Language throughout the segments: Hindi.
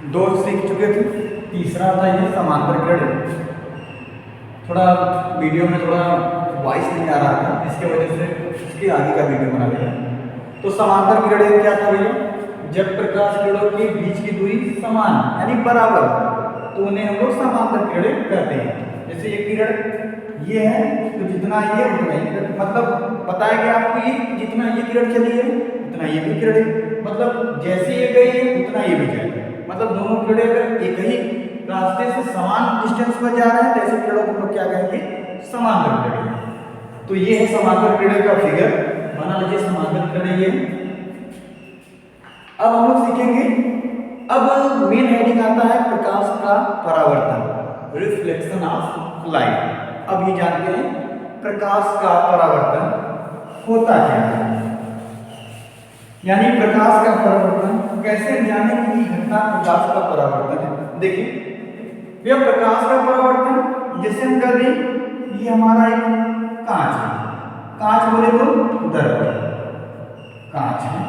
दो सीख चुके थे, तीसरा था ये समांतर किरण। थोड़ा वीडियो में थोड़ा वॉइस नहीं आ रहा था, इसके वजह से इसके आगे का वीडियो बना लिया। तो समांतर किरणें क्या था भैया, जब प्रकाश किरणों के बीच की दूरी समान यानी बराबर तो उन्हें हम लोग समांतर किरणें कहते हैं। जैसे ये किरण ये है तो जितना ये उतना ही, मतलब बताया गया आपको ये जितना ये किरण चली है उतना ये भी किरण है, मतलब जैसे ये गई है उतना ये भी जाएगी। मतलब दोनों किरणें अगर एक ही रास्ते से समान डिस्टेंस पर जा रहे हैं तो ऐसे किरणों को हम लोग क्या कहेंगे, समांतर किरणें। तो ये है समांतर किरणें का फिगर, बना लीजिए समांतर किरणें ये। अब हम लोग सीखेंगे, अब मेन हेडिंग आता है प्रकाश का परावर्तन, रिफ्लेक्शन ऑफ लाइट। अब ये जानते हैं प्रकाश का परावर्तन होता क्या है, यानी प्रकाश का परावर्तन कैसे जाने की घटना प्रकाश का परावर्तन है। देखिए यह प्रकाश का परावर्तन जैसे हम कर दें, ये हमारा एक कांच है, कांच बोले तो दर्पण, कांच है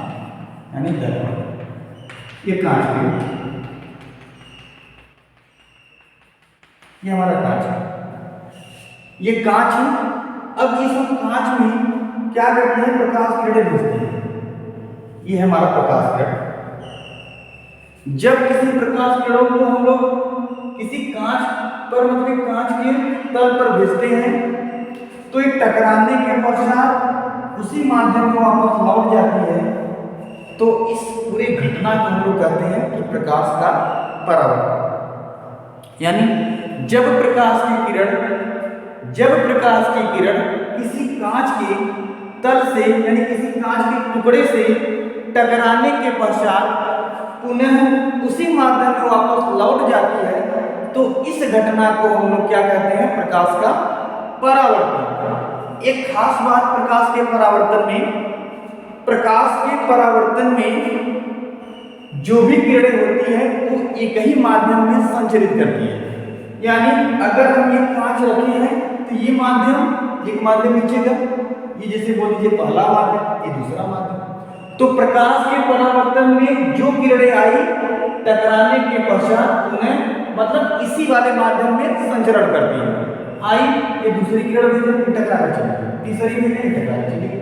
यानी दर्पण, ये कांच है, ये हमारा कांच है, ये कांच है। अब इस कांच में क्या करते हैं, प्रकाश किरणें भेजते हैं। ये है हमारा प्रकाश किरण। जब किसी प्रकाश किरणों को हम लोग किसी कांच पर मतलब कांच के तल पर भेजते हैं तो एक टकराने के पश्चात उसी माध्यम में वापस लौट जाती है। तो इस पूरे घटना को हम लोग कहते हैं कि प्रकाश का परावर्तन। यानी जब प्रकाश की किरण किसी कांच के तल से यानी किसी कांच के टुकड़े से टकराने के पश्चात पुनः उसी माध्यम में वापस लौट जाती है तो इस घटना को हम लोग क्या कहते हैं, प्रकाश का परावर्तन। एक खास बात प्रकाश के परावर्तन में जो भी किरणें होती है वो एक ही माध्यम में संचरित करती है। यानी अगर हम ये कांच रखे हैं तो ये माध्यम, एक माध्यम नीचे का, ये जैसे बोल दीजिए पहला माध्यम, ये दूसरा माध्यम। तो प्रकाश के परावर्तन में जो किरणें आई टकराने के पश्चात उन्हें मतलब इसी वाले माध्यम में संचरण करती है। आई ये दूसरी किरण भेज टकरा कर चली गई, तीसरी में टकरा कर चली गई।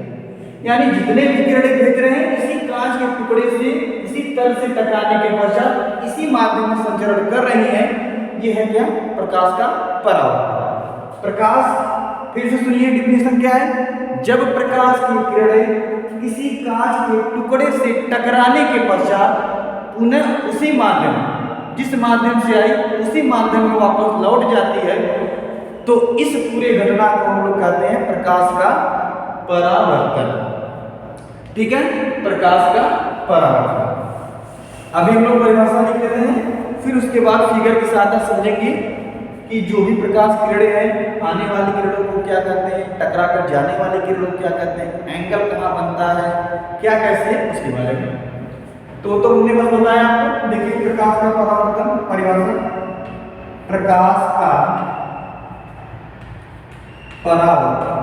यानी जितने भी किरणें भेज रहे हैं इसी कांच के टुकड़े से इसी तल से टकराने के पश्चात इसी माध्यम में संचरण कर रही है। ये है क्या, प्रकाश का परावर्तन। प्रकाश फिर से सुनिए डिफिनेशन क्या है, जब प्रकाश की किरणें किसी कांच के टुकड़े से टकराने के पश्चात पुनः उसी माध्यम, जिस माध्यम से आई उसी माध्यम में वापस लौट जाती है तो इस पूरे घटना को हम लोग कहते हैं प्रकाश का परावर्तन। ठीक है, प्रकाश का परावर्तन। अभी हम लोग परिभाषा लिख लेते हैं, फिर उसके बाद फिगर की सहायता समझेंगे कि जो भी प्रकाश किरणें हैं, आने वाली किरणों को क्या कहते हैं, टकरा कर जाने वाली किरणों को क्या कहते हैं, एंगल कहाँ बनता है, क्या कैसे, उसके बारे में तो हमने बस बताया आपको। देखिए प्रकाश का परावर्तन परिभाषा, प्रकाश का परावर्तन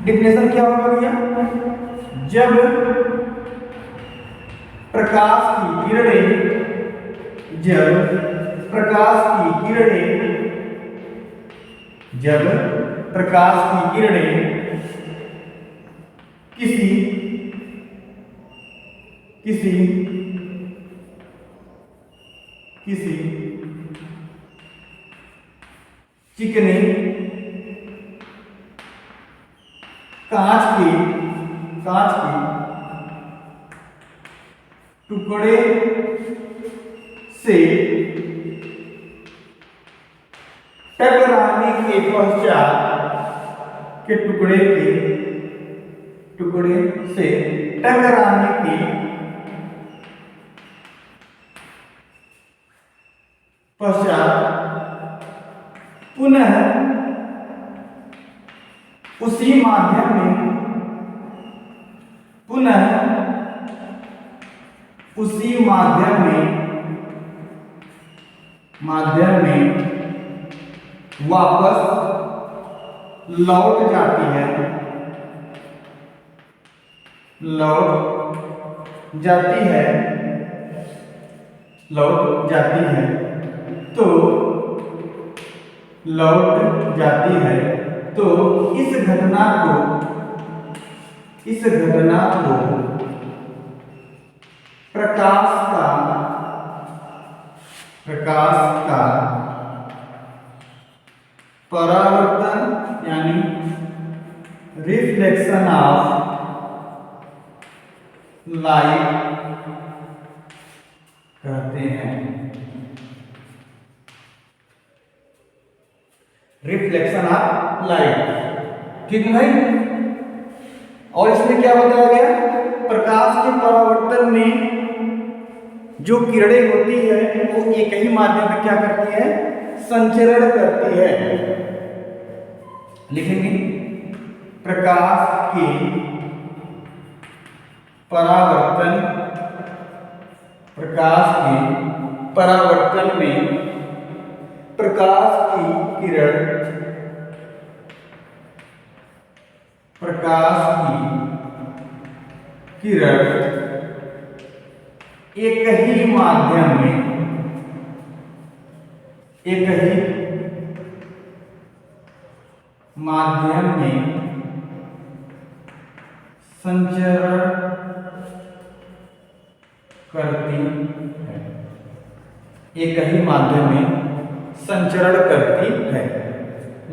डिफिनेशन क्या होगा भैया, जब प्रकाश की किरणें किसी चिकने कांच के टुकड़े से टकराने के पश्चात टुकड़े से टकराने के पश्चात पुनः उसी माध्यम में वापस लौट जाती है लौट जाती है, तो लौट जाती है, तो इस घटना को प्रकाश का परावर्तन यानी रिफ्लेक्शन ऑफ लाइट कहते हैं। रिफ्लेक्शन ऑफ लाइट, ठीक है भाई। और इसमें क्या बताया गया, प्रकाश के परावर्तन में जो किरणें होती है वो एक ही माध्यम में क्या करती है, संचरण करती है। लिखेंगे प्रकाश के परावर्तन में प्रकाश की किरण एक ही माध्यम में संचरण करती है, एक ही माध्यम में संचरण करती है।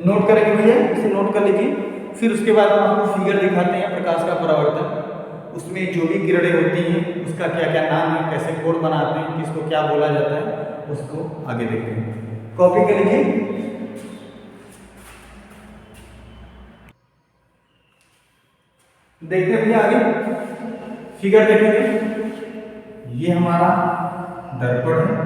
नोट करेंगे भैया, इसे नोट कर लीजिए। फिर उसके बाद हम आपको फिगर दिखाते हैं प्रकाश का परावर्तन, उसमें जो भी किरणें होती हैं उसका क्या क्या नाम है, कैसे कोड बनाते हैं, किसको क्या बोला जाता है, उसको आगे देखते हैं। कॉपी कर लीजिए। देखते हैं भैया आगे फिगर देखेंगे। ये हमारा दर्पण है,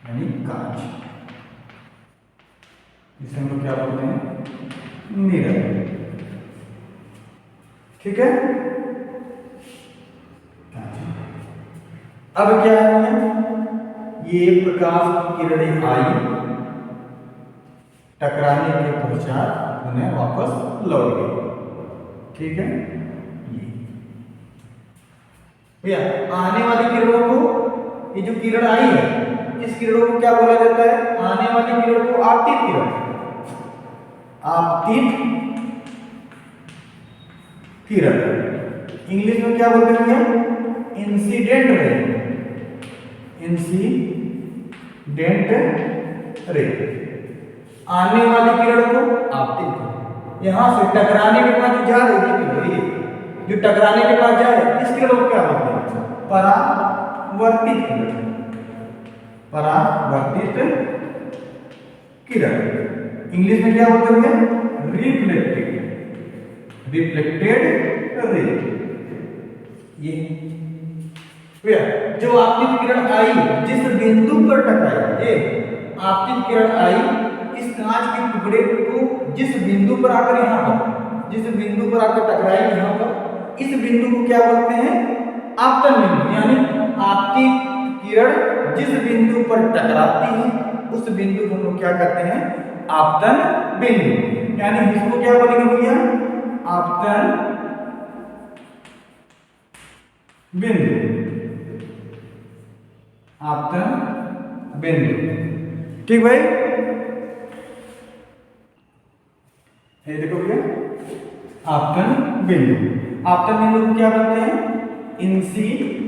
यानी कांच, इसे हम लोग क्या बोलते हैं, मिरर, ठीक है। अब क्या है, ये प्रकाश की किरणें आई, टकराने के पश्चात उन्हें वापस लौट गई, ठीक है। भैया आने वाली किरणों को, ये जो किरण आई है इस किरणों को क्या बोला जाता है, आने वाली किरण को आपतित किरण, इंग्लिश में क्या बोलते हैं, इंसिडेंट रे। आने वाली किरण को आपतित किरण, यहां से टकराने के बाद जा रही है, जो टकराने के बाद जाए इस किरण को क्या बोलते हैं, परावर्तित किरण। इंग्लिश में क्या बोलते हैं, रिफ्लेक्टेड रे। ये जो आपतित किरण आई, जिस बिंदु पर टकराई, ये आपतित किरण आई इस कांच के टुकड़े को जिस बिंदु पर आकर यहाँ पर, जिस बिंदु पर आकर टकराई यहाँ पर, इस बिंदु को क्या बोलते हैं, आपतन बिंदु। यानी आपतित किरण जिस बिंदु पर टकराती है उस बिंदु को हम लोग क्या कहते हैं, आपतन बिंदु। यानी इसको क्या बोलेंगे भैया, आपतन बिंदु, आपतन बिंदु, ठीक भाई। ये देखो भैया, आपतन बिंदु, आपतन बिंदु को क्या बोलते हैं, इंसिडेंट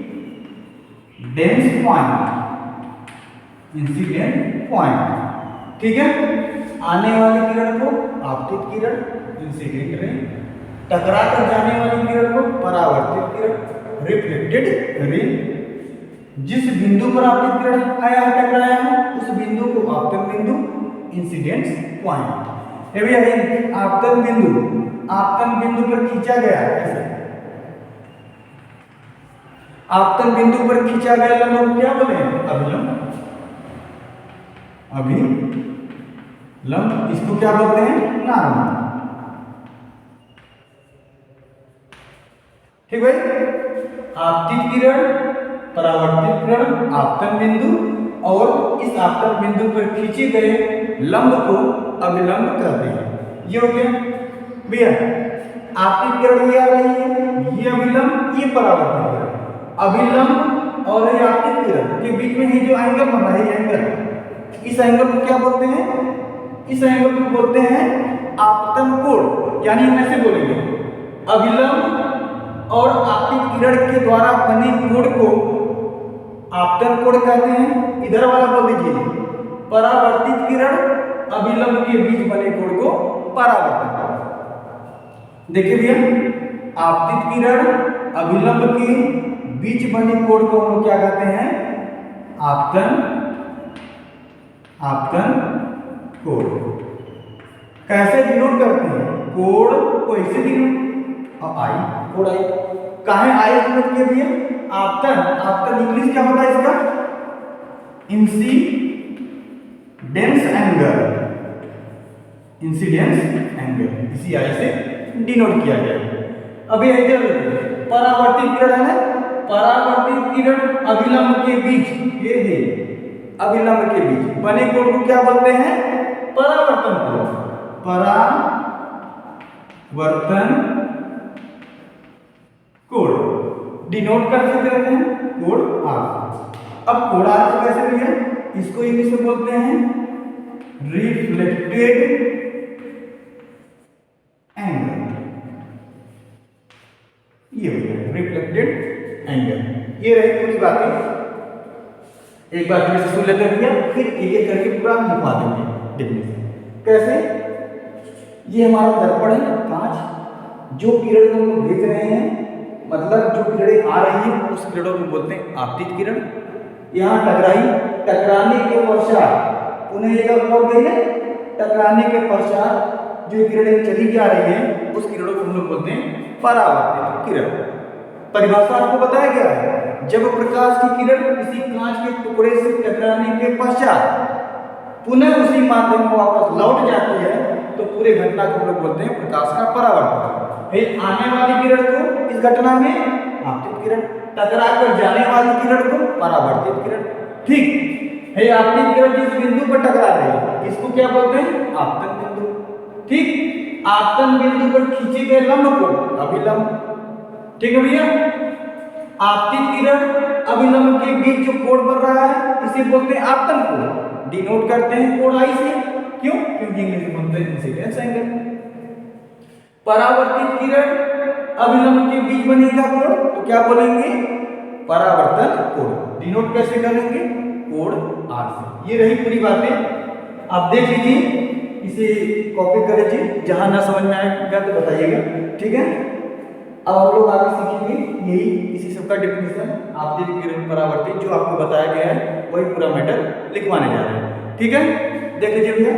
पॉइंट, ठीक है। आने वाली किरण को आपतित किरण, इंसिडेंट रे, टकरा कर जाने वाली किरण को परावर्तित किरण, रिफ्लेक्टेड रे। जिस बिंदु पर आपतित किरण आया है, टकराया है, उस बिंदु को आपतन बिंदु, इंसिडेंट पॉइंट। ये भी आपतन बिंदु पर खींचा गया, ऐसे आपतन बिंदु पर खींचा गया लंब क्या बोले, अभिलंब, इसको क्या बोलते हैं, नॉर्मल, ठीक भाई। आपतित किरण, परावर्तित किरण, आपतन बिंदु, और इस आपतन बिंदु पर खींचे गए लंब को अभिलंब कहते हैं। ये हो गया भैया। आपतित किरण ये आ रही है, ये अभिलंब, ये परावर्तन किरण। अभिलंब और ये आपतित किरण के बीच में ये जो एंगल बन रहा है, ये एंगल, इस एंगल को क्या बोलते हैं? इस एंगल को बोलते हैं आपतन कोण। यानी हम ऐसे बोलेंगे, अभिलंब और आपतित किरण के द्वारा बने कोण को आपतन कोण कहते हैं। इधर वाला बोल दीजिए, परावर्तित किरण अभिलंब के बीच बने कोण को परावर्तन। देखिए भैया, आपतित किरण अभिलंब के बीच बने कोण को हम लोग क्या कहते हैं? आपतन कोण। कैसे डिनोट करते हैं? कोण को ऐसे डिनोट, आई, कोण आई। काहे आई डिनोट किया भैया? आपतन इंग्लिश क्या होता है इसका? Incidence angle. इंसिडेंस एंगल इसी आई से डिनोट किया गया। अभी इधर परावर्तित किरण है, परावर्तित किरण अभिलंब के बीच, ये है अभिलंब के बीच बने कोण को क्या बोलते हैं? परावर्तन कोण। परावर्तन कोण डिनोट कर सकते हैं कोण आर। अब कोण आर को कैसे भैया? इसको इंग्लिश में बोलते हैं रिफ्लेक्टेड एंगल। ये हो गया रिफ्लेक्टेड एंगल। ये रही पूरी बातें। एक बार फिर से सुन लेते हैं, फिर एक एक करके पूरा लिखवा देंगे डेफिनेशन। कैसे? ये हमारा दर्पण है, कांच। जो किरण हम लोग देख रहे हैं, मतलब जो किरणें आ रही है उस किरणों को बोलते हैं आपतित किरण। यहाँ टकराई, टकराने के पश्चात पुनः एक और गई है, टकराने के पश्चात जो किरणें चली जा रही है उस किरणों को हम लोग बोलते हैं परावर्तित किरण। परिभाषा आपको बताया गया है, जब प्रकाश की किरण किसी कांच के टुकड़े से टकराने के पश्चात पुनः उसी माध्यम में वापस लौट जाती है तो पूरे घटना को हम लोग बोलते हैं प्रकाश का परावर्तन। फिर आने वाली किरण को इस घटना में आपतित किरण, टकरा कर जाने वाली किरण को परावर्तित किरण। ठीक है, आपतित किरण जिस बिंदु पर टकरा रही है इसको क्या बोलते हैं? आपतन बिंदु। ठीक, आपतन बिंदु पर खींचे गए लंब को अभिलंब। ठीक है भैया। आपतित किरण अभिलंब के बीच जो कोण बन रहा है इसे बोलते हैं आपतन कोण। डिनोट करते हैं कोण आई से। क्यों? क्योंकि इंग्लिश में बोलते हैं इंसिडेंस एंगल। परावर्तित किरण अभिलंब के बीच बनेगा कोण तो क्या बोलेंगे? परावर्तन कोण। डिनोट कैसे करेंगे? कोण आर से। ये रही पूरी बातें। आप देख लीजिए, इसे कॉपी कर लीजिए, जहां ना समझ में आएगा तो बताइएगा। ठीक है, अब हम लोग आगे सीखेंगे यही इसी सबका डेफिनेशन, आपतित किरण परावर्तित, जो आपको बताया गया है वही पूरा मैटर लिखवाने जा रहे हैं। ठीक है, देख लीजिए भैया।